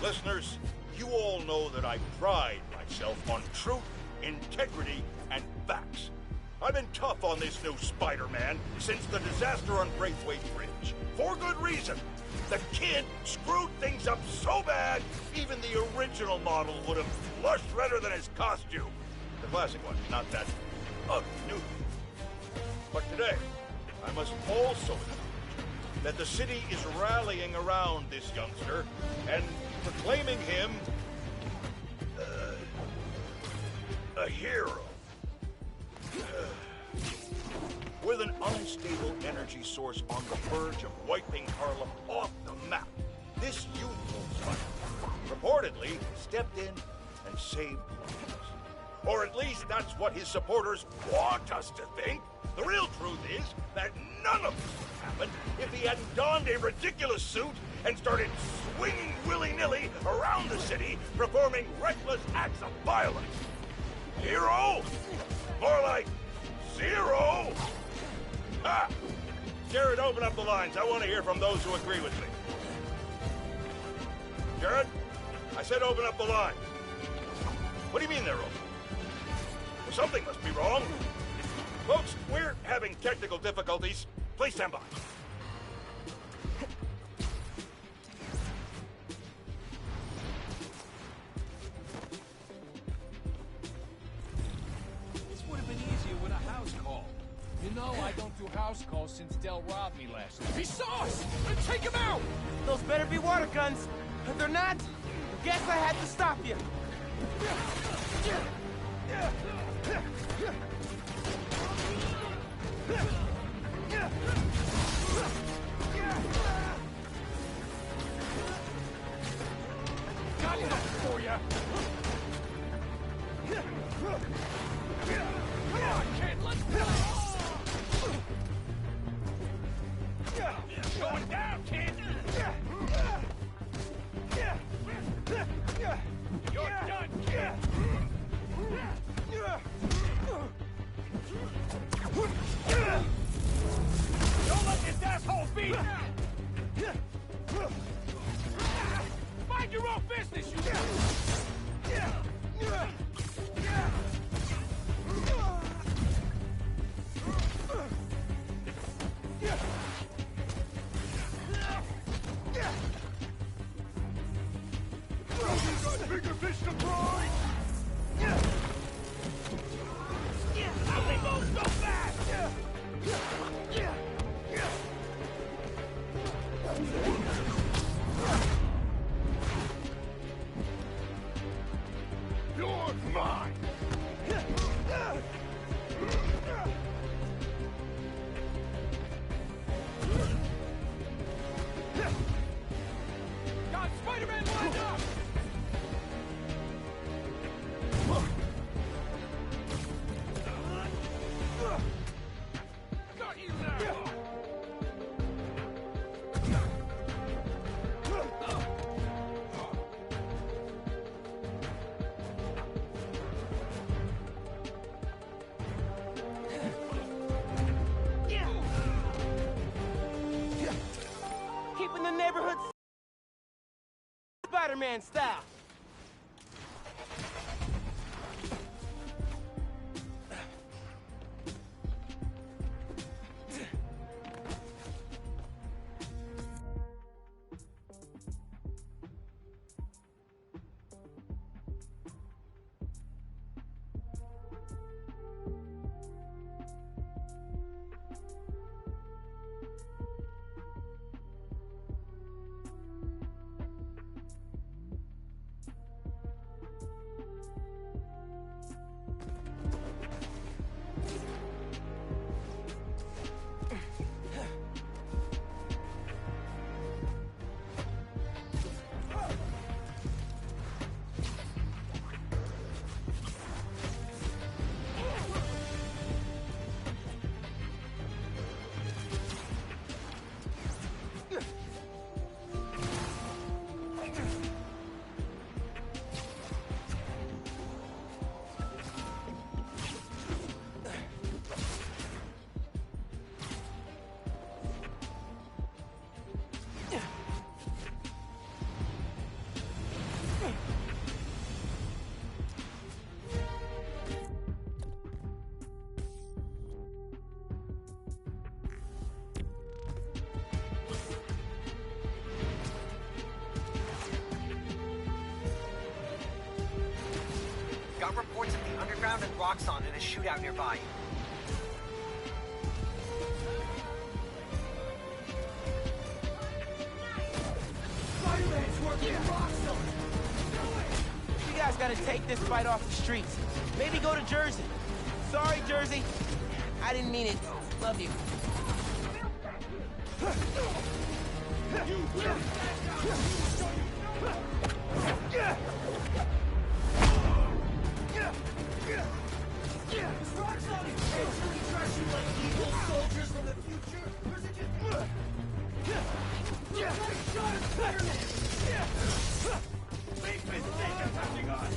Listeners, you all know that I pride myself on truth, integrity, and facts. I've been tough on this new Spider-Man since the disaster on Braithwaite Bridge. For good reason. The kid screwed things up so bad, even the original model would have blushed redder than his costume. The classic one, not that ugly new. But today, I must also acknowledge that the city is rallying around this youngster and proclaiming him a hero. With an unstable energy source on the verge of wiping Harlem off the map, this youthful Spider reportedly stepped in and saved lives. Or at least that's what his supporters want us to think. The real truth is that none of this would have happened if he hadn't donned a ridiculous suit and started swinging willy-nilly around the city, performing reckless acts of violence. Hero? More like zero? Ha! Jared, open up the lines. I want to hear from those who agree with me. Jared? I said open up the lines. What do you mean they're open? Well, something must be wrong. Folks, we're having technical difficulties. Please stand by. This would have been easier with a house call. You know, I don't do house calls since Del robbed me last night. He saw us! Take him out! Those better be water guns. If they're not, I guess I had to stop you. Got enough for ya! Come on, kid, let's go! Going down, kid! You're done, kid! Don't let this asshole beat! Mind your own business, you... Bigger fish to fry! How they move so fast! You're mine! Got Spider-Man lined up! Got you now! Keeping the neighborhood Spider-Man style. underground and Roxxon in a shootout nearby. Spider-Man's working Roxxon! You guys gotta take this fight off the streets. Maybe go to Jersey. Sorry, Jersey. I didn't mean it. Love you. Is Roxxon intentionally trashing like evil soldiers from the future? Or is it just... Nice shot at Spider-Man! Big mistake attacking us!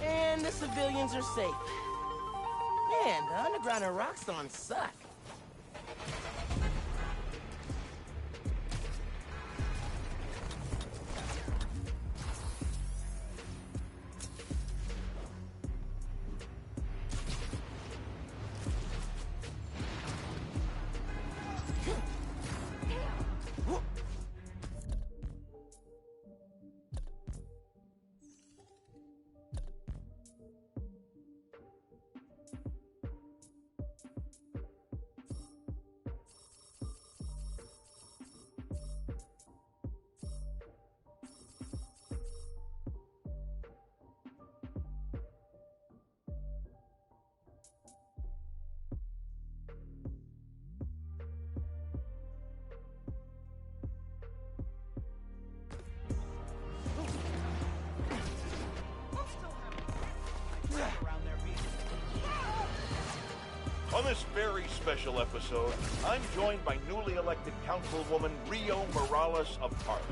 And the civilians are safe. Man, the underground and Roxxon suck. On this very special episode, I'm joined by newly elected Councilwoman Rio Morales of Harlem,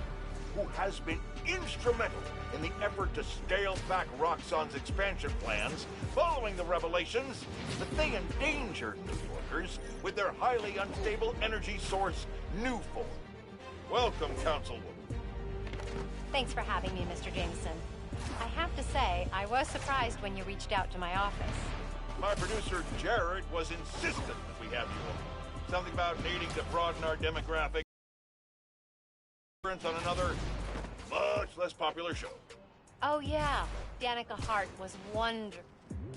who has been instrumental in the effort to scale back Roxxon's expansion plans following the revelations that they endangered New Yorkers with their highly unstable energy source, Newform. Welcome, Councilwoman. Thanks for having me, Mr. Jameson. I have to say, I was surprised when you reached out to my office. My producer, Jared, was insistent that we have you on. Something about needing to broaden our demographic on another, much less popular show. Oh yeah, Danica Hart was wonderful.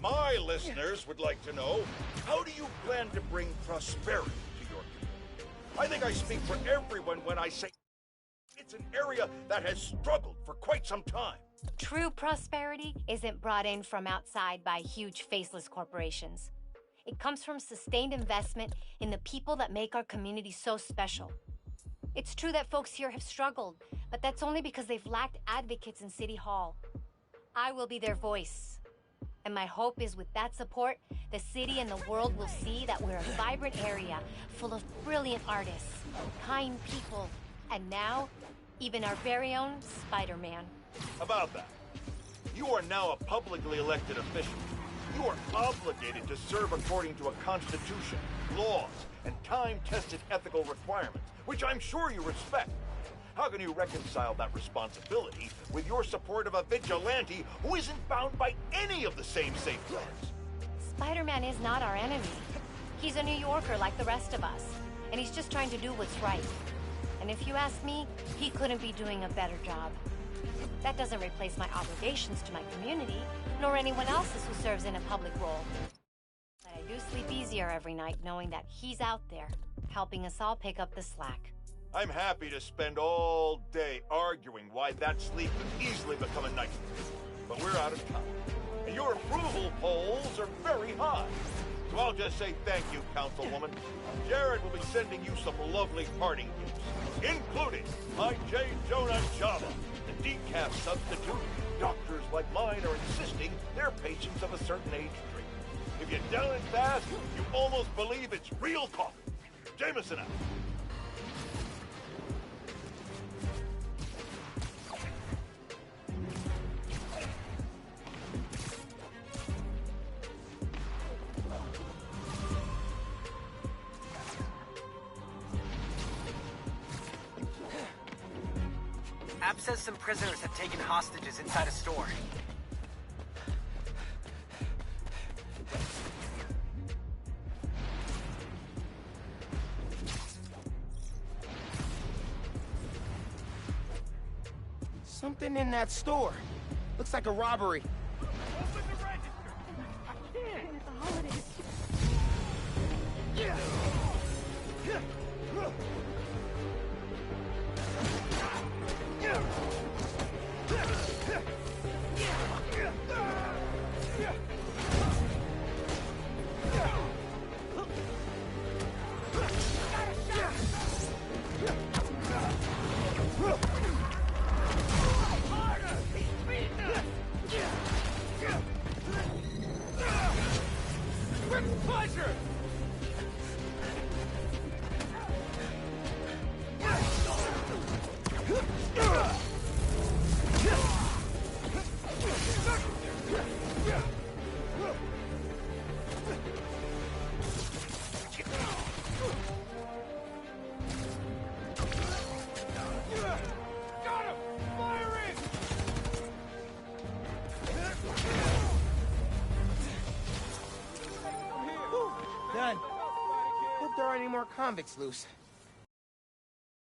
My listeners would like to know, how do you plan to bring prosperity to your community? I think I speak for everyone when I say it's an area that has struggled for quite some time. True prosperity isn't brought in from outside by huge faceless corporations. It comes from sustained investment in the people that make our community so special. It's true that folks here have struggled, but that's only because they've lacked advocates in City Hall. I will be their voice. And my hope is with that support, the city and the world will see that we're a vibrant area full of brilliant artists, kind people, and now, even our very own Spider-Man. About that, you are now a publicly elected official. You are obligated to serve according to a constitution, laws, and time-tested ethical requirements, which I'm sure you respect. How can you reconcile that responsibility with your support of a vigilante who isn't bound by any of the same safeguards? Spider-Man is not our enemy. He's a New Yorker like the rest of us, and he's just trying to do what's right. And if you ask me, he couldn't be doing a better job. That doesn't replace my obligations to my community, nor anyone else's who serves in a public role. But I do sleep easier every night knowing that he's out there, helping us all pick up the slack. I'm happy to spend all day arguing why that sleep could easily become a nightmare. But we're out of time. And your approval polls are very high. So I'll just say thank you, Councilwoman. Jared will be sending you some lovely parting gifts, including my J. Jonah Java, the decaf substitute. Doctors like mine are insisting they're patients of a certain age drink. If you down it fast, you almost believe it's real coffee. Jameson out. App says some prisoners have taken hostages inside a store. Something in that store. Looks like a robbery. Open the register! I can't! It's the holidays. With pleasure! Got him! Fire in! Done. Hope there aren't any more convicts loose.